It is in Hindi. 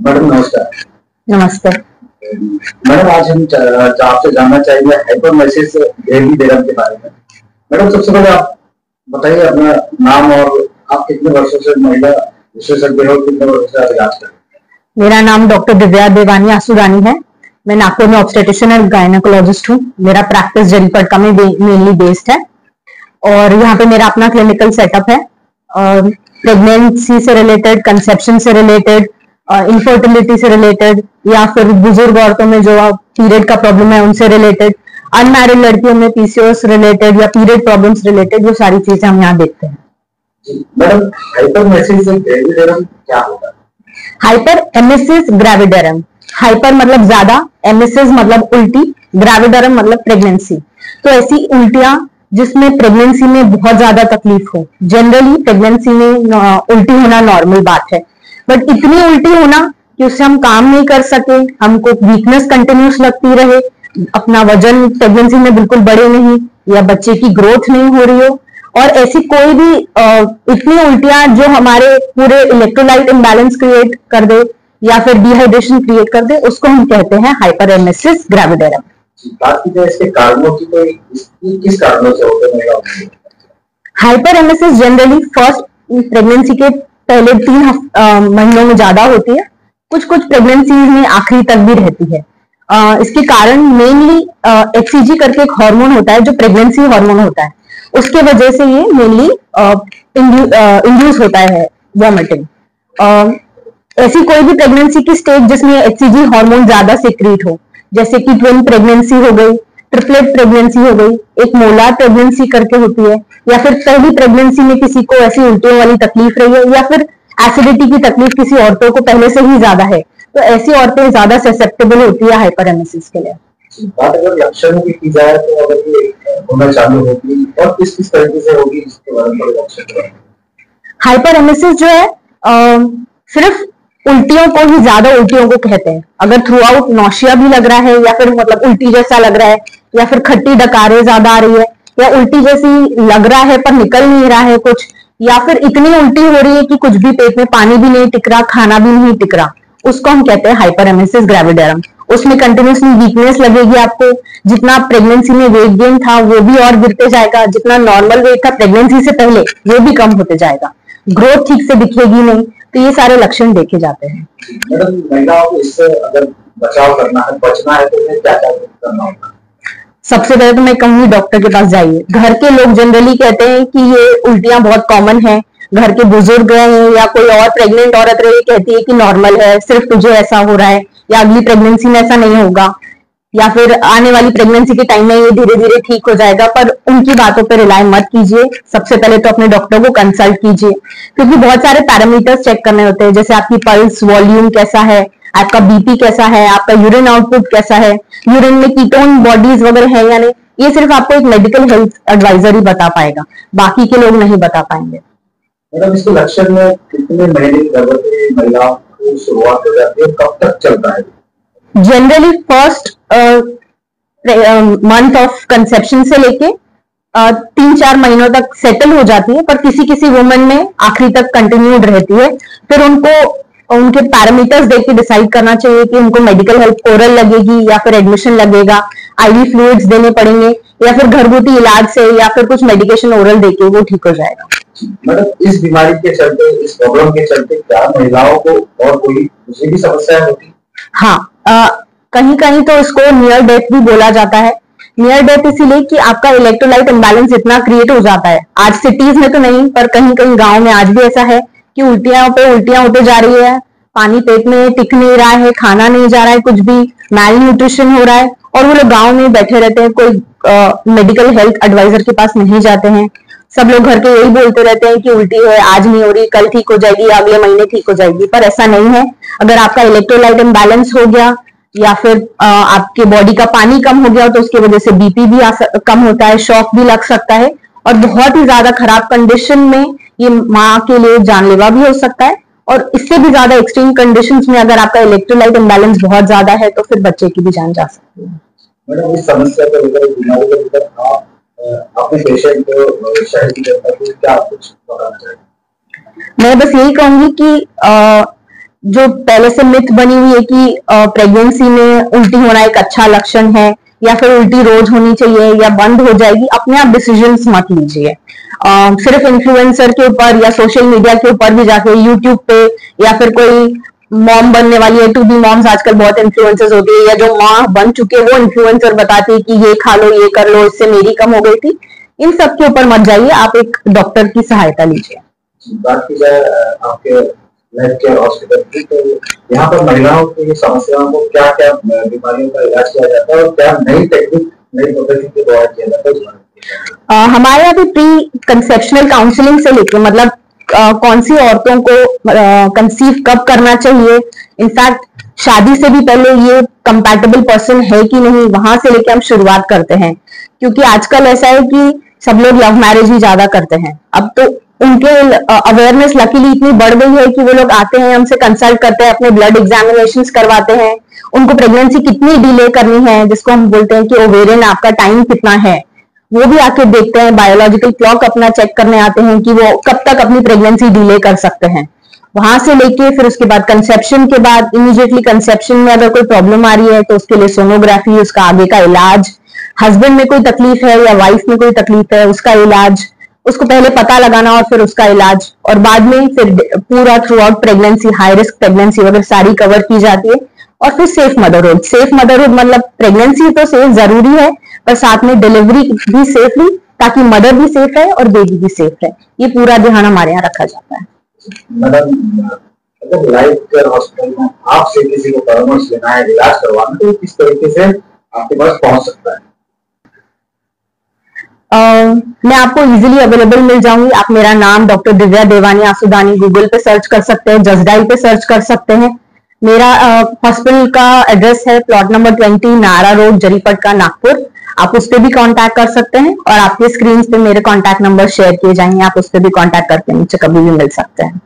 मैडम नमस्कार। नमस्ते मैडम आज हम आपसे जानना चाहेंगे हाइपरमेसिस ग्रेवी थ्योरम के बारे में। मैडम सबसे पहले आप बताइए अपना नाम और आप कितने वर्षों से महिला विशेषज्ञ हो, कितने वर्षों से आप इलाज कर रहे हैं? मेरा नाम डॉक्टर दिव्या देवानी आसुरानी है। मैं नागपुर में ऑब्स्टेट्रिशियन एंड गायनेकोलॉजिस्ट हूँ। मेरा प्रैक्टिस जरीपटका में मेनली बेस्ड है और यहाँ पे मेरा अपना क्लिनिकल सेटअप है। प्रेगनेंसी से रिलेटेड, कंसेप्शन से रिलेटेड, इनफर्टिलिटी से रिलेटेड या फिर बुजुर्ग औरतों में जो पीरियड का प्रॉब्लम है उनसे रिलेटेड, अनमैरिड लड़कियों में पीसीओएस रिलेटेड या पीरियड प्रॉब्लम्स रिलेटेड, वो सारी चीजें हम यहाँ देखते हैं। मैडम हाइपरमेसिस ग्रेवी थ्योरम क्या होता है? Hyper emesis gravidarum. हाइपर मतलब ज्यादा, एमेसिस मतलब उल्टी, ग्रेविडरम मतलब प्रेगनेंसी। तो ऐसी उल्टियां जिसमें प्रेगनेंसी में बहुत ज्यादा तकलीफ हो। जनरली प्रेगनेंसी में उल्टी होना नॉर्मल बात है, बट इतनी उल्टी होना कि उससे हम काम नहीं कर सके, हमको वीकनेस कंटिन्यूस लगती रहे, अपना वजन प्रेगनेंसी में बिल्कुल बढ़े नहीं या बच्चे की ग्रोथ नहीं हो रही हो, और ऐसी कोई भी इतनी उल्टियां जो हमारे पूरे इलेक्ट्रोलाइट इम्बैलेंस क्रिएट कर दे या फिर डिहाइड्रेशन क्रिएट कर दे, उसको हम कहते हैं हाइपरेमेसिस ग्रेविडरम। बात की जाए इसके कारणों की, तो किस कारणों से होते हैं? हाइपरेमेसिस जनरली फर्स्ट प्रेगनेंसी के पहले 3 महीनों में ज्यादा होती है, कुछ कुछ प्रेगनेंसी में आखिरी तक भी रहती है। इसके कारण मेनली एचसीजी करके एक हार्मोन होता है जो प्रेगनेंसी हार्मोन होता है, उसके वजह से ये मेनली इंड्यूस होता है वॉमिटिंग। ऐसी कोई भी प्रेगनेंसी की स्टेज जिसमें एचसीजी हार्मोन ज्यादा सिक्रीट हो, जैसे कि ट्विन प्रेगनेंसी हो गई, ट्रिपलेट प्रेगनेंसी हो गई, एक मोलार प्रेगनेंसी करके होती है, या फिर पहली प्रेगनेंसी में किसी को ऐसी उल्टियों वाली तकलीफ रही है, या फिर एसिडिटी की तकलीफ किसी औरतों को पहले से ही ज्यादा है, तो ऐसी औरतें ज्यादा ससेप्टेबल होती है हाइपरेमेसिस के लिए। बात अगर लक्षणों की जाए तो अगर ये होना चालू होगी और किस किस तरीके से होगी, इसके बारे में लक्षण। हाइपरेमेसिस जो है सिर्फ उल्टियों को ही, ज्यादा उल्टियों को कहते हैं। अगर थ्रू आउट नौशिया भी लग रहा है या फिर मतलब उल्टी जैसा लग रहा है, या फिर खट्टी डकारें ज्यादा आ रही है, या उल्टी जैसी लग रहा है पर निकल नहीं रहा है कुछ, या फिर इतनी उल्टी हो रही है कि कुछ भी पेट में पानी भी नहीं टिक रहा, खाना भी नहीं टिक रहा, उसको हम कहते हैं हाइपरेमेसिस ग्रेविडरम। उसमें कंटिन्यूसली वीकनेस लगेगी आपको, जितना प्रेगनेंसी में वेट गेन था वो भी और गिरते जाएगा, जितना नॉर्मल वेट था प्रेगनेंसी से पहले वो भी कम होते जाएगा, ग्रोथ ठीक से दिखेगी नहीं। तो ये सारे लक्षण देखे जाते हैं। मैडम महिलाओं को इससे अगर बचाव करना है, बचना है, तो क्या क्या करना होगा? सबसे पहले तो मैं कहूंगी डॉक्टर के पास जाइए। घर के लोग जनरली कहते हैं कि ये उल्टियां बहुत कॉमन है, घर के बुजुर्ग हैं या कोई और प्रेग्नेंट औरत रही कहती है कि नॉर्मल है, सिर्फ तुझे ऐसा हो रहा है, या अगली प्रेगनेंसी में ऐसा नहीं होगा, या फिर आने वाली प्रेगनेंसी के टाइम में ये धीरे धीरे ठीक हो जाएगा। पर उनकी बातों पर रिलाय मत कीजिए। सबसे पहले तो अपने डॉक्टर को कंसल्ट कीजिए, क्योंकि बहुत सारे पैरामीटर्स चेक करने होते हैं, जैसे आपकी पल्स वॉल्यूम कैसा है, आपका बीपी कैसा है, आपका यूरिन आउटपुट कैसा है, यूरिन में कीटोन बॉडीज वगैरह है या नहीं। ये सिर्फ आपको एक मेडिकल हेल्थ एडवाइजर ही बता पाएगा, बाकी के लोग नहीं बता पाएंगे। मैडम इसके लक्षण में कितने महीने गर्भवती महिलाओं को शुरुआत हो जाती है, कब तक चलता है? Generally first month of conception से लेके 3-4 महीनों तक सेटल हो जाती है, पर किसी किसी वुमेन में आखिरी तक कंटिन्यूड रहती है। फिर उनको उनके पैरामीटर्स देख के डिसाइड करना चाहिए कि उनको मेडिकल हेल्प ओरल लगेगी या फिर एडमिशन लगेगा, आईवी फ्लूइड्स देने पड़ेंगे, या फिर घरगुती इलाज से या फिर कुछ मेडिकेशन ओरल देके वो ठीक हो जाएगा। मतलब इस बीमारी के चलते, इस प्रॉब्लम के चलते क्या महिलाओं को और कोई दूसरी भी समस्या होती? हाँ, कहीं कहीं तो इसको नियर डेथ भी बोला जाता है। नियर डेथ इसीलिए कि आपका इलेक्ट्रोलाइट इम्बैलेंस इतना क्रिएट हो जाता है। आज सिटीज में तो नहीं, पर कहीं कहीं गांव में आज भी ऐसा है कि उल्टियां पे उल्टियां होते जा रही है, पानी पेट में टिक नहीं रहा है, खाना नहीं जा रहा है, कुछ भी मैल न्यूट्रिशन हो रहा है, और वो लोग गाँव में बैठे रहते हैं, कोई मेडिकल हेल्थ एडवाइजर के पास नहीं जाते हैं। सब लोग घर के यही बोलते रहते हैं कि उल्टी है, आज नहीं हो रही, कल ठीक हो जाएगी, अगले महीने ठीक हो जाएगी, पर ऐसा नहीं है। अगर आपका इलेक्ट्रोलाइट इम्बैलेंस हो गया या फिर आपके बॉडी का पानी कम हो गया तो उसकी वजह से बीपी भी कम होता है, शॉक भी लग सकता है, और बहुत ही ज्यादा खराब कंडीशन में ये माँ के लिए जानलेवा भी हो सकता है। और इससे भी ज्यादा एक्सट्रीम कंडीशंस में अगर आपका इलेक्ट्रोलाइट इम्बैलेंस बहुत ज्यादा है तो फिर बच्चे की भी जान जा सकती है। मैडम इस समस्या को लेकर, बीमारी को लेकर आप अपने पेशेंट को, शहर की जनता को क्या कुछ बताना चाहेंगे? मैं बस यही कहूंगी कि जो पहले से मिथ बनी हुई है कि प्रेगनेंसी में उल्टी होना एक अच्छा लक्षण है या फिर उल्टी रोज होनी चाहिए या बंद हो जाएगी, अपने आप डिसीजंस मत लीजिए। सिर्फ इन्फ्लुएंसर के ऊपर या सोशल मीडिया के ऊपर भी जाके यूट्यूब पे या फिर कोई मॉम बनने वाली है, टू बी मॉम्स आजकल बहुत इन्फ्लुएंसर्स होती है, या जो माँ बन चुके हैं वो इन्फ्लुएंसर बताती है कि ये खा लो, ये कर लो, इससे मेरी कम हो गई थी। इन सब के ऊपर मत जाइए, आप एक डॉक्टर की सहायता लीजिए। बात की जाए आपके लाइफ केयर हॉस्पिटल की, तो यहाँ पर महिलाओं की समस्याओं को क्या क्या बीमारियों का इलाज किया जाता है और क्या नई टेक्निक नई पद्धति के द्वारा किया जाता है? हमारे यहाँ पे प्री कंसेप्शनल काउंसलिंग से लेकर मतलब कौन सी औरतों को कंसीव कब करना चाहिए, इनफैक्ट शादी से भी पहले ये कंपैटिबल पर्सन है कि नहीं, वहां से लेके हम शुरुआत करते हैं। क्योंकि आजकल ऐसा है कि सब लोग लव मैरिज ही ज्यादा करते हैं। अब तो उनके अवेयरनेस लकीली इतनी बढ़ गई है कि वो लोग आते हैं, हमसे कंसल्ट करते हैं, अपने ब्लड एग्जामिनेशंस करवाते हैं, उनको प्रेगनेंसी कितनी डिले करनी है, जिसको हम बोलते हैं कि ओवेरियन आपका टाइम कितना है, वो भी आके देखते हैं। बायोलॉजिकल क्लॉक अपना चेक करने आते हैं कि वो कब तक अपनी प्रेगनेंसी डिले कर सकते हैं। वहां से लेके फिर उसके बाद कंसेप्शन के बाद इमीडिएटली कंसेप्शन में अगर कोई प्रॉब्लम आ रही है तो उसके लिए सोनोग्राफी, उसका आगे का इलाज, हस्बैंड में कोई तकलीफ है या वाइफ में कोई तकलीफ है उसका इलाज, उसको पहले पता लगाना और फिर उसका इलाज, और बाद में फिर पूरा through out pregnancy, high risk pregnancy वगैरह सारी कवर की जाती है। और फिर सेफ मदरहुड। सेफ मदरहुड मतलब प्रेगनेंसी तो सेफ जरूरी है, पर साथ में डिलीवरी भी सेफली, ताकि मदर भी सेफ है और बेबी भी सेफ है। ये पूरा ध्यान हमारे यहाँ रखा जाता है। मैडम, अगर लाइफ केयर हॉस्पिटल में आपसे किसी को परामर्श लेना है, इलाज करवाना, तो किस तरीके से आपके पास पहुंच सकता है? मैं आपको इजीली अवेलेबल मिल जाऊंगी। आप मेरा नाम डॉक्टर दिव्या देवानी आसुदानी गूगल पे सर्च कर सकते हैं, जस्ट डायल पे सर्च कर सकते हैं। मेरा हॉस्पिटल का एड्रेस है प्लॉट नंबर 20 नारा रोड, जरीपटका, नागपुर। आप उस पर भी कांटेक्ट कर सकते हैं और आपके स्क्रीन पे मेरे कांटेक्ट नंबर शेयर किए जाएंगे, आप उस पर भी कांटेक्ट करके मुझसे कभी भी मिल सकते हैं।